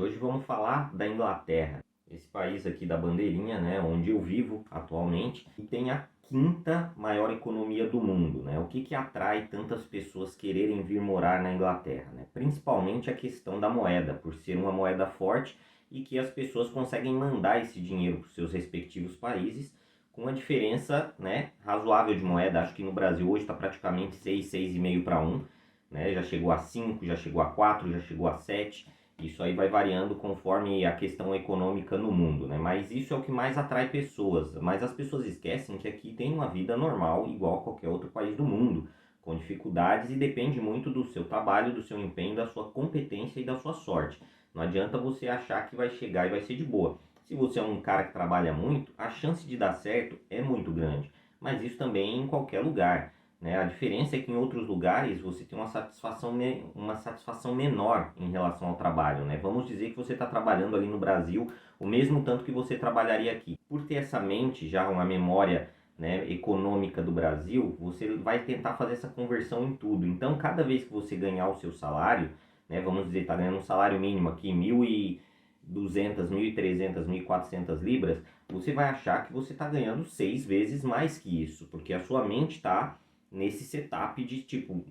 gente. Hoje vamos falar da Inglaterra, esse país aqui da bandeirinha, né, onde eu vivo atualmente, e tem a quinta maior economia do mundo, né? O que atrai tantas pessoas quererem vir morar na Inglaterra, né? Principalmente a questão da moeda, por ser uma moeda forte e que as pessoas conseguem mandar esse dinheiro para os seus respectivos países com uma diferença, né, razoável de moeda. Acho que no Brasil hoje está praticamente 6, 6,5 para 1, né? Já chegou a 5, já chegou a 4, já chegou a 7. Isso aí vai variando conforme a questão econômica no mundo, né? Mas isso é o que mais atrai pessoas. Mas as pessoas esquecem que aqui tem uma vida normal, igual a qualquer outro país do mundo, com dificuldades, e depende muito do seu trabalho, do seu empenho, da sua competência e da sua sorte. Não adianta você achar que vai chegar e vai ser de boa. Se você é um cara que trabalha muito, a chance de dar certo é muito grande. Mas isso também em qualquer lugar, né? A diferença é que em outros lugares você tem uma satisfação menor em relação ao trabalho, né? Vamos dizer que você está trabalhando ali no Brasil o mesmo tanto que você trabalharia aqui. Por ter essa mente, já uma memória, né, econômica do Brasil, você vai tentar fazer essa conversão em tudo. Então, cada vez que você ganhar o seu salário, né, vamos dizer, está ganhando um salário mínimo aqui, 1.200, 1.300, 1.400 libras, você vai achar que você está ganhando 6 vezes mais que isso, porque a sua mente está nesse setup de tipo,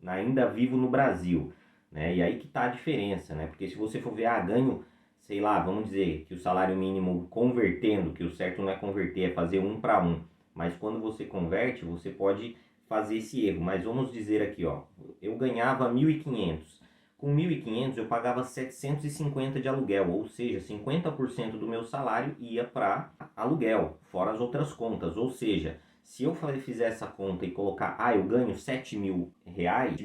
ainda vivo no Brasil, né? E aí que tá a diferença, né? Porque se você for ver, ganho, sei lá, vamos dizer que o salário mínimo convertendo, que o certo não é converter, é fazer 1 para 1, mas quando você converte, você pode fazer esse erro. Mas vamos dizer aqui, ó, eu ganhava 1.500. Com 1.500 eu pagava 750 de aluguel, ou seja, 50% do meu salário ia para aluguel, fora as outras contas, ou seja, se eu fizer essa conta e colocar, eu ganho 7 mil reais,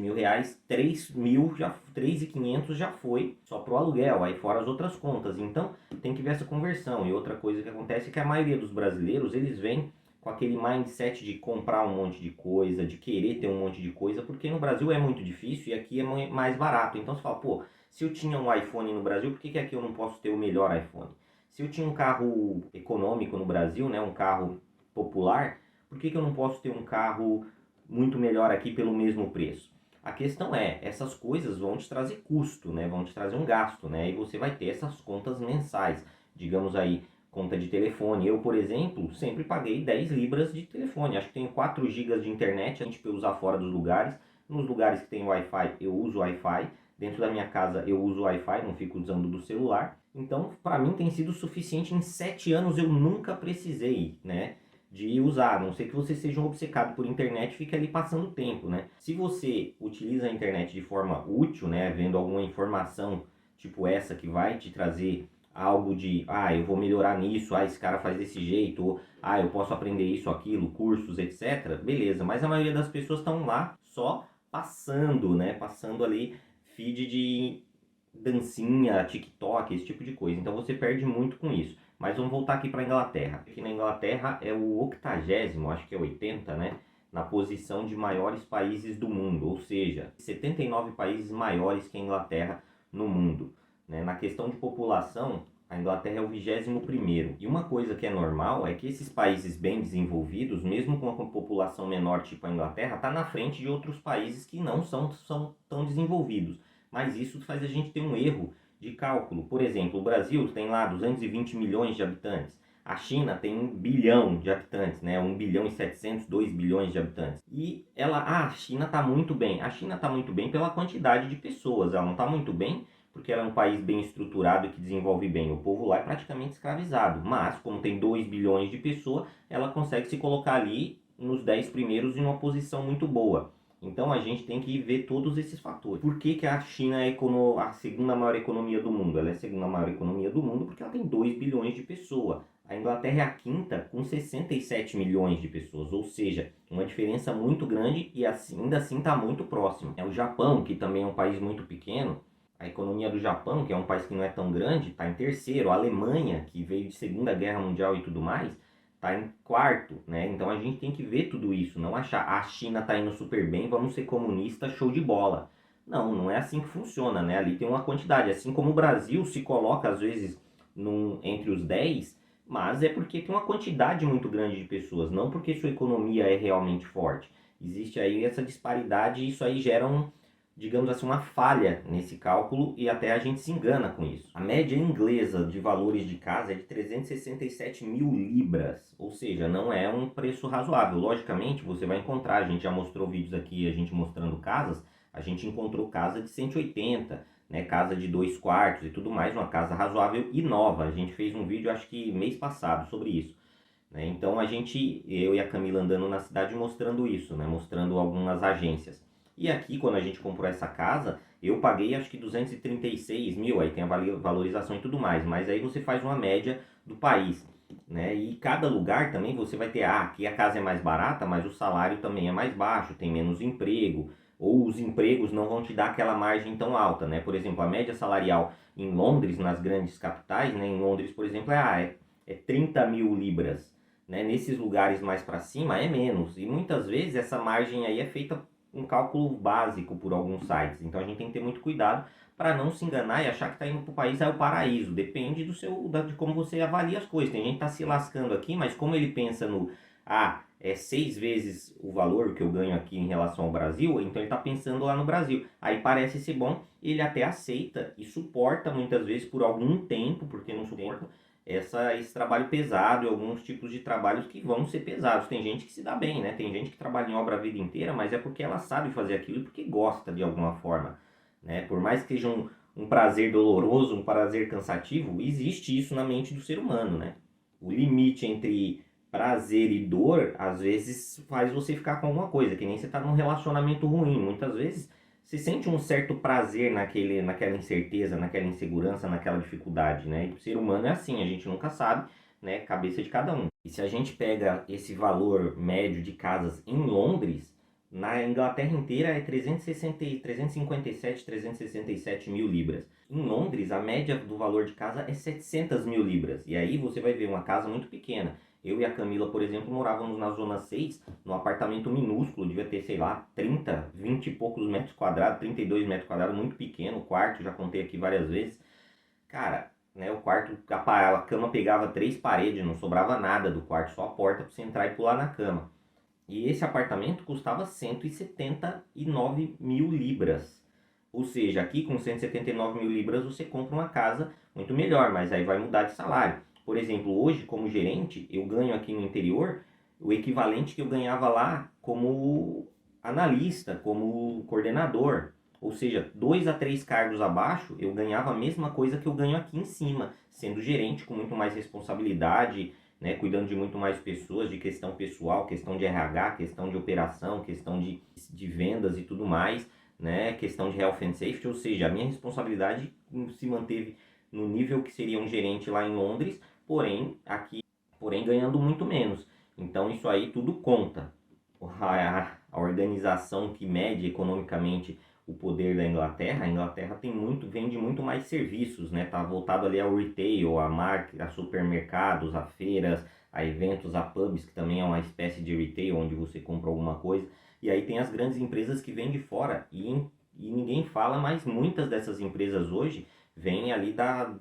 3.500 já foi só pro aluguel, aí fora as outras contas. Então tem que ver essa conversão. E outra coisa que acontece é que a maioria dos brasileiros, eles vêm com aquele mindset de comprar um monte de coisa, de querer ter um monte de coisa, porque no Brasil é muito difícil e aqui é mais barato. Então você fala, pô, se eu tinha um iPhone no Brasil, por que aqui eu não posso ter o melhor iPhone? Se eu tinha um carro econômico no Brasil, né, um carro popular, por que eu não posso ter um carro muito melhor aqui pelo mesmo preço? A questão é, essas coisas vão te trazer custo, né? Vão te trazer um gasto, né? E você vai ter essas contas mensais. Digamos aí, conta de telefone. Eu, por exemplo, sempre paguei 10 libras de telefone. Acho que tenho 4 gigas de internet, a gente pode usar fora dos lugares. Nos lugares que tem Wi-Fi, eu uso Wi-Fi. Dentro da minha casa, eu uso Wi-Fi, não fico usando do celular. Então, para mim, tem sido suficiente. Em 7 anos, eu nunca precisei, né, de usar, a não ser que você seja um obcecado por internet e fique ali passando tempo, né? Se você utiliza a internet de forma útil, né, vendo alguma informação tipo essa que vai te trazer algo de, eu vou melhorar nisso, esse cara faz desse jeito, ou eu posso aprender isso, aquilo, cursos, etc. Beleza, mas a maioria das pessoas estão lá só passando, né? Passando ali feed de dancinha, TikTok, esse tipo de coisa. Então você perde muito com isso. Mas vamos voltar aqui para a Inglaterra. Aqui na Inglaterra é o 80º, acho que é 80, né? Na posição de maiores países do mundo, ou seja, 79 países maiores que a Inglaterra no mundo, né? Na questão de população, a Inglaterra é o 21º. E uma coisa que é normal é que esses países bem desenvolvidos, mesmo com uma população menor tipo a Inglaterra, está na frente de outros países que não são tão desenvolvidos. Mas isso faz a gente ter um erro de cálculo. Por exemplo, o Brasil tem lá 220 milhões de habitantes. A China tem 1 bilhão de habitantes, né? 1 bilhão e 700, 2 bilhões de habitantes. E a China está muito bem. A China está muito bem pela quantidade de pessoas. Ela não está muito bem porque ela é um país bem estruturado e que desenvolve bem. O povo lá é praticamente escravizado. Mas, como tem 2 bilhões de pessoas, ela consegue se colocar ali nos 10 primeiros em uma posição muito boa. Então a gente tem que ver todos esses fatores. Por que a China é a segunda maior economia do mundo? Ela é a segunda maior economia do mundo porque ela tem 2 bilhões de pessoas. A Inglaterra é a quinta com 67 milhões de pessoas, ou seja, uma diferença muito grande e ainda assim está muito próximo. É o Japão, que também é um país muito pequeno. A economia do Japão, que é um país que não é tão grande, está em terceiro. A Alemanha, que veio de Segunda Guerra Mundial e tudo mais, está em quarto, né? Então a gente tem que ver tudo isso, não achar a China está indo super bem, vamos ser comunista, show de bola. Não, não é assim que funciona, né? Ali tem uma quantidade, assim como o Brasil se coloca às vezes entre os 10, mas é porque tem uma quantidade muito grande de pessoas, não porque sua economia é realmente forte. Existe aí essa disparidade e isso aí gera digamos assim, uma falha nesse cálculo e até a gente se engana com isso. A média inglesa de valores de casa é de 367 mil libras, ou seja, não é um preço razoável. Logicamente, você vai encontrar, a gente já mostrou vídeos aqui, a gente mostrando casas, a gente encontrou casa de 180, né, casa de 2 quartos e tudo mais, uma casa razoável e nova. A gente fez um vídeo, acho que mês passado, sobre isso. Né? Então eu e a Camila andando na cidade mostrando isso, né? Mostrando algumas agências. E aqui, quando a gente comprou essa casa, eu paguei acho que 236 mil, aí tem a valorização e tudo mais, mas aí você faz uma média do país. Né? E cada lugar também você vai ter, aqui a casa é mais barata, mas o salário também é mais baixo, tem menos emprego, ou os empregos não vão te dar aquela margem tão alta, né? Por exemplo, a média salarial em Londres, nas grandes capitais, né? Em Londres, por exemplo, é 30 mil libras, né? Nesses lugares mais para cima é menos, e muitas vezes essa margem aí é feita um cálculo básico por alguns sites, então a gente tem que ter muito cuidado para não se enganar e achar que está indo para o país é o paraíso. Depende de como você avalia as coisas. Tem gente que está se lascando aqui, mas como ele pensa no é 6 vezes o valor que eu ganho aqui em relação ao Brasil, então ele está pensando lá no Brasil. Aí parece ser bom, ele até aceita e suporta muitas vezes por algum tempo, porque não suporta esse trabalho pesado e alguns tipos de trabalhos que vão ser pesados. Tem gente que se dá bem, né? Tem gente que trabalha em obra a vida inteira, mas é porque ela sabe fazer aquilo e porque gosta de alguma forma, né? Por mais que seja um prazer doloroso, um prazer cansativo, existe isso na mente do ser humano, né? O limite entre prazer e dor, às vezes, faz você ficar com alguma coisa, que nem você tá num relacionamento ruim. Muitas vezes você sente um certo prazer naquela incerteza, naquela insegurança, naquela dificuldade, né? E o ser humano é assim, a gente nunca sabe, né? Cabeça de cada um. E se a gente pega esse valor médio de casas em Londres, na Inglaterra inteira é 357, 367 mil libras. Em Londres, a média do valor de casa é 700 mil libras. E aí você vai ver uma casa muito pequena. Eu e a Camila, por exemplo, morávamos na Zona 6, num apartamento minúsculo, devia ter, sei lá, 30, 20 e poucos metros quadrados, 32 metros quadrados, muito pequeno. O quarto, já contei aqui várias vezes. Cara, né, o quarto, a cama pegava 3 paredes, não sobrava nada do quarto, só a porta para você entrar e pular na cama. E esse apartamento custava 179 mil libras. Ou seja, aqui com 179 mil libras você compra uma casa muito melhor, mas aí vai mudar de salário. Por exemplo, hoje, como gerente, eu ganho aqui no interior o equivalente que eu ganhava lá como analista, como coordenador. Ou seja, 2 a 3 cargos abaixo, eu ganhava a mesma coisa que eu ganho aqui em cima, sendo gerente com muito mais responsabilidade, né, cuidando de muito mais pessoas, de questão pessoal, questão de RH, questão de operação, questão de vendas e tudo mais, né, questão de health and safety, ou seja, a minha responsabilidade se manteve no nível que seria um gerente lá em Londres, porém ganhando muito menos. Então isso aí tudo conta. A organização que mede economicamente o poder da Inglaterra, a Inglaterra vende muito mais serviços, né? Tá voltado ali ao retail, a supermercados, a feiras, a eventos, a pubs, que também é uma espécie de retail, onde você compra alguma coisa. E aí tem as grandes empresas que vêm de fora e ninguém fala, mas muitas dessas empresas hoje vêm ali da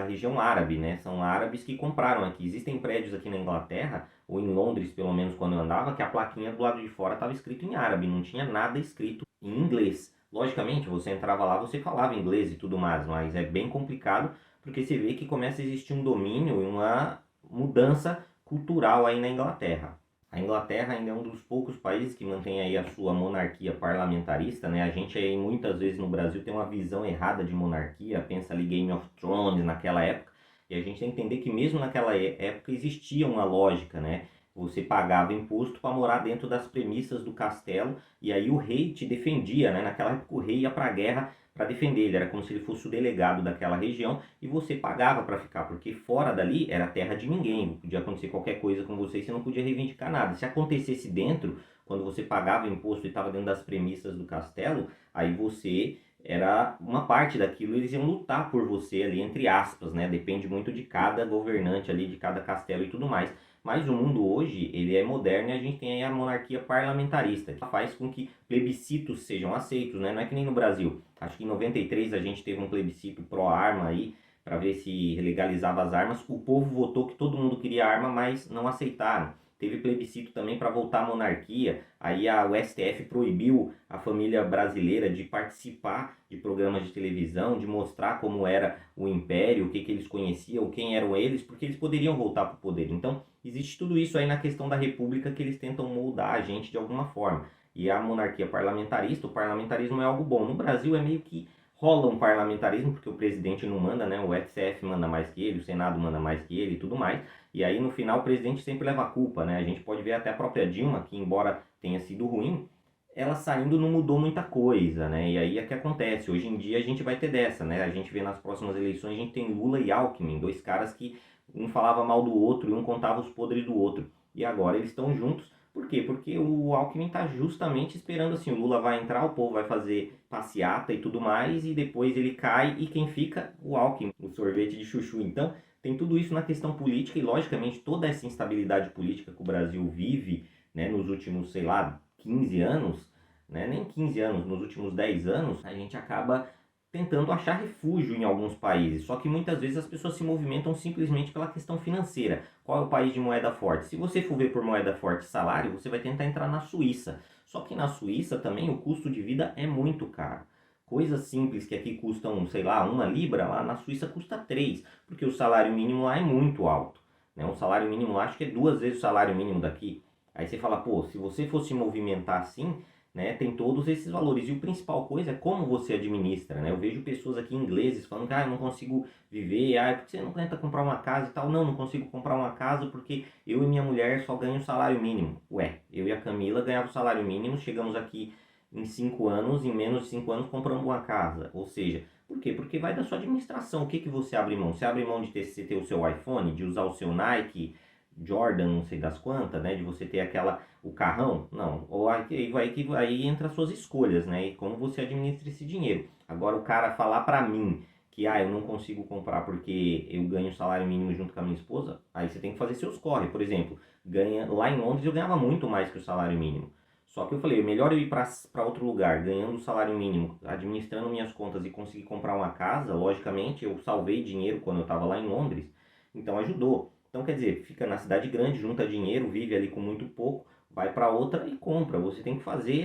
região árabe, né? São árabes que compraram aqui. Existem prédios aqui na Inglaterra, ou em Londres, pelo menos quando eu andava, que a plaquinha do lado de fora estava escrito em árabe, não tinha nada escrito em inglês. Logicamente, você entrava lá, você falava inglês e tudo mais, mas é bem complicado porque você vê que começa a existir um domínio e uma mudança cultural aí na Inglaterra. A Inglaterra ainda é um dos poucos países que mantém aí a sua monarquia parlamentarista, né? A gente aí muitas vezes no Brasil tem uma visão errada de monarquia, pensa ali Game of Thrones naquela época, e a gente tem que entender que mesmo naquela época existia uma lógica, né? Você pagava imposto para morar dentro das premissas do castelo e aí o rei te defendia, né? Naquela época o rei ia para a guerra para defender, ele era como se ele fosse o delegado daquela região e você pagava para ficar, porque fora dali era terra de ninguém, podia acontecer qualquer coisa com você e você não podia reivindicar nada. Se acontecesse dentro, quando você pagava imposto e estava dentro das premissas do castelo, aí você era uma parte daquilo, eles iam lutar por você ali, entre aspas, né? Depende muito de cada governante ali, de cada castelo e tudo mais. Mas o mundo hoje, ele é moderno e a gente tem aí a monarquia parlamentarista, que faz com que plebiscitos sejam aceitos, né? Não é que nem no Brasil. Acho que em 93 a gente teve um plebiscito pró-arma aí, para ver se legalizava as armas. O povo votou que todo mundo queria arma, mas não aceitaram. teve plebiscito também para voltar à monarquia, aí o STF proibiu a família brasileira de participar de programas de televisão, de mostrar como era o império, o que eles conheciam, quem eram eles, porque eles poderiam voltar para o poder. Então, existe tudo isso aí na questão da república que eles tentam moldar a gente de alguma forma. E a monarquia parlamentarista, o parlamentarismo é algo bom. No Brasil é meio que rola um parlamentarismo, porque o presidente não manda, né? O STF manda mais que ele, o Senado manda mais que ele e tudo mais. E aí no final o presidente sempre leva a culpa, né? A gente pode ver até a própria Dilma, que embora tenha sido ruim, ela saindo não mudou muita coisa, né? E aí é que acontece. Hoje em dia a gente vai ter dessa, né? A gente vê nas próximas eleições, a gente tem Lula e Alckmin, dois caras que um falava mal do outro e um contava os podres do outro. E agora eles estão juntos. Por quê? Porque o Alckmin está justamente esperando assim, o Lula vai entrar, o povo vai fazer passeata e tudo mais, e depois ele cai e quem fica? O Alckmin, o sorvete de chuchu. Então, tem tudo isso na questão política e, logicamente, toda essa instabilidade política que o Brasil vive, né, nos últimos, sei lá, 15 anos, né, nem 15 anos, nos últimos 10 anos, a gente acaba tentando achar refúgio em alguns países. Só que muitas vezes as pessoas se movimentam simplesmente pela questão financeira. Qual é o país de moeda forte? Se você for ver por moeda forte salário, você vai tentar entrar na Suíça. Só que na Suíça também o custo de vida é muito caro. Coisas simples que aqui custam, sei lá, 1 libra, lá na Suíça custa 3, porque o salário mínimo lá é muito alto. Né? Um salário mínimo lá acho que é 2 vezes o salário mínimo daqui. Aí você fala, pô, se você fosse movimentar assim, né, tem todos esses valores. E o principal coisa é como você administra, né? Eu vejo pessoas aqui ingleses falando que eu não consigo viver, por que você não tenta comprar uma casa e tal? Não, não consigo comprar uma casa porque eu e minha mulher só ganham o salário mínimo. Ué, eu e a Camila ganhamos o salário mínimo, chegamos aqui em 5 anos, em menos de 5 anos compramos uma casa. Ou seja, por quê? Porque vai da sua administração. O que você abre mão? Você abre mão de ter o seu iPhone, de usar o seu Nike, Jordan, não sei das quantas, né? De você ter o carrão? Não. Ou aí entra as suas escolhas, né? E como você administra esse dinheiro. Agora o cara falar pra mim que eu não consigo comprar porque eu ganho salário mínimo junto com a minha esposa, aí você tem que fazer seus corre. Por exemplo, lá em Londres eu ganhava muito mais que o salário mínimo. Só que eu falei, melhor eu ir para outro lugar, ganhando o salário mínimo, administrando minhas contas e conseguir comprar uma casa. Logicamente, eu salvei dinheiro quando eu estava lá em Londres, então ajudou. Então, quer dizer, fica na cidade grande, junta dinheiro, vive ali com muito pouco, vai para outra e compra. Você tem que fazer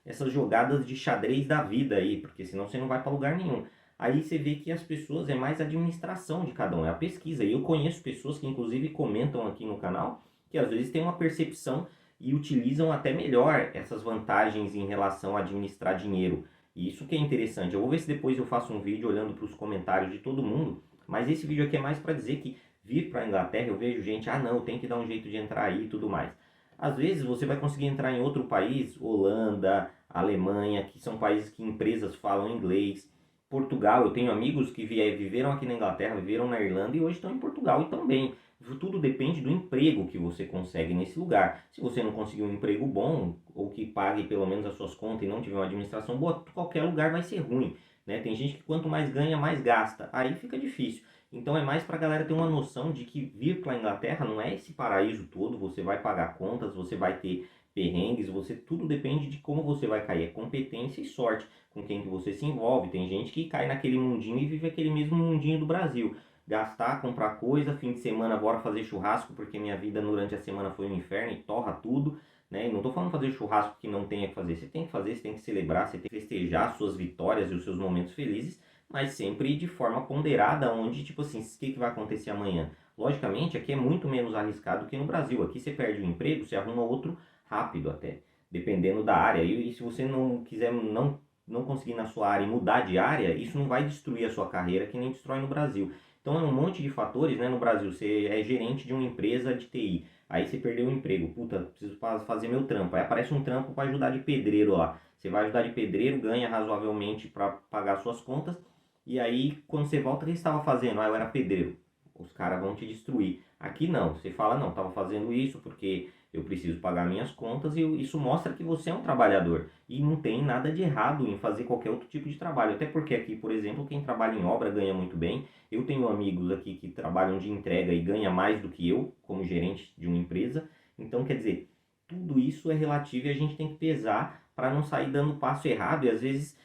essas jogadas de xadrez da vida aí, porque senão você não vai para lugar nenhum. Aí você vê que as pessoas é mais a administração de cada um, é a pesquisa. E eu conheço pessoas que inclusive comentam aqui no canal que às vezes têm uma percepção e utilizam até melhor essas vantagens em relação a administrar dinheiro. E isso que é interessante. Eu vou ver se depois eu faço um vídeo olhando para os comentários de todo mundo, mas esse vídeo aqui é mais para dizer que vir para a Inglaterra eu vejo gente, não, tem que dar um jeito de entrar aí e tudo mais. Às vezes você vai conseguir entrar em outro país, Holanda, Alemanha, que são países que empresas falam inglês. Portugal, eu tenho amigos que viveram aqui na Inglaterra, viveram na Irlanda e hoje estão em Portugal e estão bem. Tudo depende do emprego que você consegue nesse lugar. Se você não conseguir um emprego bom, ou que pague pelo menos as suas contas e não tiver uma administração boa, qualquer lugar vai ser ruim. Né? Tem gente que quanto mais ganha, mais gasta. Aí fica difícil. Então é mais para a galera ter uma noção de que vir para a Inglaterra não é esse paraíso todo, você vai pagar contas, você vai ter perrengues, tudo depende de como você vai cair, é competência e sorte com quem que você se envolve. Tem gente que cai naquele mundinho e vive aquele mesmo mundinho do Brasil. Gastar, comprar coisa, fim de semana agora fazer churrasco, porque minha vida durante a semana foi um inferno e torra tudo. Né? E não estou falando fazer churrasco que não tenha que fazer, você tem que fazer, você tem que celebrar, você tem que festejar suas vitórias e os seus momentos felizes, mas sempre de forma ponderada, onde tipo assim, o que vai acontecer amanhã? Logicamente, aqui é muito menos arriscado que no Brasil. Aqui você perde o emprego, você arruma outro rápido até, dependendo da área. E se você não quiser, não conseguir na sua área e mudar de área, isso não vai destruir a sua carreira, que nem destrói no Brasil. Então é um monte de fatores, né? No Brasil, você é gerente de uma empresa de TI, aí você perdeu o emprego, preciso fazer meu trampo. Aí aparece um trampo para ajudar de pedreiro lá. Você vai ajudar de pedreiro, ganha razoavelmente para pagar suas contas, e aí quando você volta, o que você estava fazendo? Eu era pedreiro. Os caras vão te destruir. Aqui não, você fala, não, estava fazendo isso porque eu preciso pagar minhas contas e isso mostra que você é um trabalhador. E não tem nada de errado em fazer qualquer outro tipo de trabalho. Até porque aqui, por exemplo, quem trabalha em obra ganha muito bem. Eu tenho amigos aqui que trabalham de entrega e ganha mais do que eu, como gerente de uma empresa. Então, quer dizer, tudo isso é relativo e a gente tem que pesar para não sair dando passo errado. E às vezes,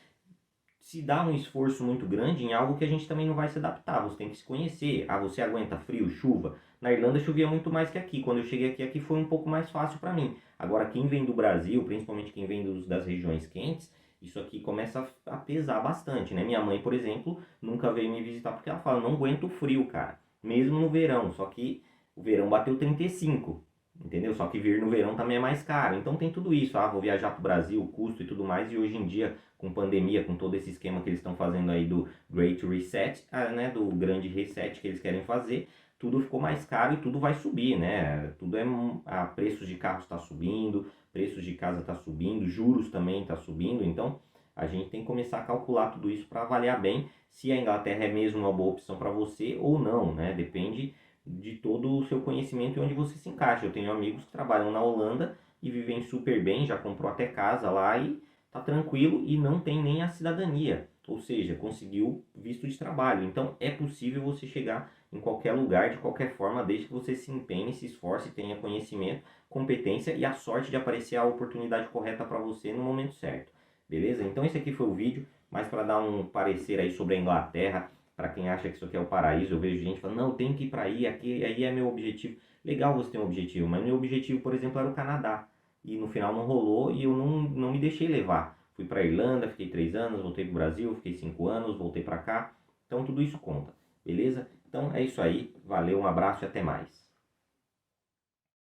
se dá um esforço muito grande em algo que a gente também não vai se adaptar. Você tem que se conhecer. Ah, você aguenta frio, chuva? Na Irlanda chovia muito mais que aqui. Quando eu cheguei aqui foi um pouco mais fácil para mim. Agora, quem vem do Brasil, principalmente quem vem das regiões quentes, isso aqui começa a pesar bastante, né? Minha mãe, por exemplo, nunca veio me visitar porque ela fala, não aguento o frio, cara. Mesmo no verão, só que o verão bateu 35, entendeu? Só que vir no verão também é mais caro. Então tem tudo isso, vou viajar pro Brasil, custo e tudo mais, e hoje em dia, com pandemia, com todo esse esquema que eles estão fazendo aí do Great Reset, né, do grande reset que eles querem fazer, tudo ficou mais caro e tudo vai subir, né? Tudo preços de carros está subindo, preços de casa está subindo, juros também está subindo, então a gente tem que começar a calcular tudo isso para avaliar bem se a Inglaterra é mesmo uma boa opção para você ou não, né? Depende de todo o seu conhecimento e onde você se encaixa. Eu tenho amigos que trabalham na Holanda e vivem super bem, já comprou até casa lá e tá tranquilo e não tem nem a cidadania, ou seja, conseguiu visto de trabalho. Então é possível você chegar em qualquer lugar de qualquer forma, desde que você se empenhe, se esforce, tenha conhecimento, competência e a sorte de aparecer a oportunidade correta para você no momento certo. Beleza? Então esse aqui foi o vídeo, mas para dar um parecer aí sobre a Inglaterra, para quem acha que isso aqui é o paraíso, eu vejo gente falando, não, tem que ir para aí, aqui, aí é meu objetivo. Legal você ter um objetivo, mas meu objetivo, por exemplo, era o Canadá. E no final não rolou e eu não me deixei levar. Fui para Irlanda, fiquei 3 anos, voltei para o Brasil, fiquei 5 anos, voltei para cá. Então tudo isso conta, beleza? Então é isso aí, valeu, um abraço e até mais.